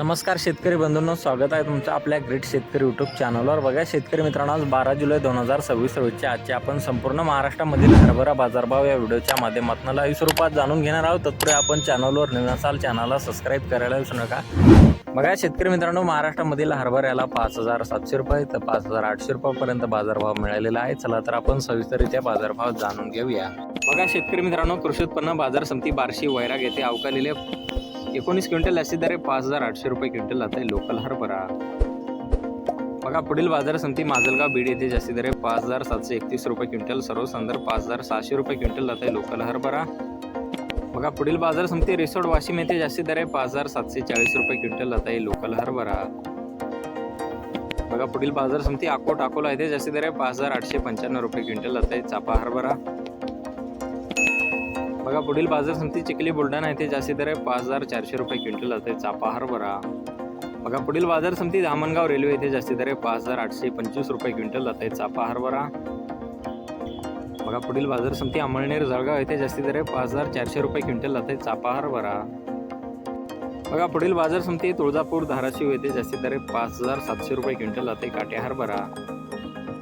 नमस्कार शेतकरी बंधूंनो, स्वागत आहे तुमचं आपल्या ग्रेट शेतकरी यूट्यूब चॅनलवर। बघा शेतकरी मित्रांनो, आज 12 जुलै 2026 रोजचे आजचे आपण संपूर्ण महाराष्ट्रामधील हरभरा बाजारभाव या व्हिडिओच्या माध्यमातून लाईव्ह स्वरूपात जाणून घेणार आहोत। तत्पूर्वी आपण चॅनलवर नवीन असाल चॅनलला सबस्क्राईब करायला विसरू नका। बघा शेतकरी मित्रांनो, महाराष्ट्रामधील हरभऱ्याला 5700 रुपये तर 5800 रुपयापर्यंत बाजारभाव मिळालेला आहे। चला तर आपण सविस्तररित्या बाजारभाव जाणून घेऊया। बघा शेतकरी मित्रांनो, कृषी उत्पन्न बाजार समिती बार्शी वैराग येथे अवकालेले 19 क्विंटल अशी दर 5800 रुपये क्विंटल जात आहे लोकल हरभरा। बघा पुढील बाजार समिती माजलगाव बीड येथे जास्ती दर 5731 रुपये क्विंटल, सर्वसाधारण 5600 रुपये क्विंटल जात आहे लोकल हरभरा। बघा पुढील बाजार समिती रिसोड वाशिम येथे जास्ती दर 5740 रुपये क्विंटल जात आहे लोकल हरभरा। बघा पुढील बाजार समिती अकोट अकोला येथे जास्ती दर 5895 रुपये क्विंटल जात आहे चापा हरभरा। बघा पुढील बाजार समिती चिखली बुलढाणा येथे जास्ती दर 5400 रुपये क्विंटल जाते चापा हरभरा। बघा पुढील बाजार समिती धामणगाव रेल्वे येथे जास्ती दर 5825 रुपये क्विंटल जाते चापा हरभरा। बघा पुढील बाजार समिती अमळनेर जळगाव येथे जास्ती दर 5400 रुपये क्विंटल जाते चापा हरभरा। बघा पुढील बाजार समिती तुळजापूर धाराशिव येथे जास्ती दर 5700 रुपये क्विंटल जाते काटे हरभरा।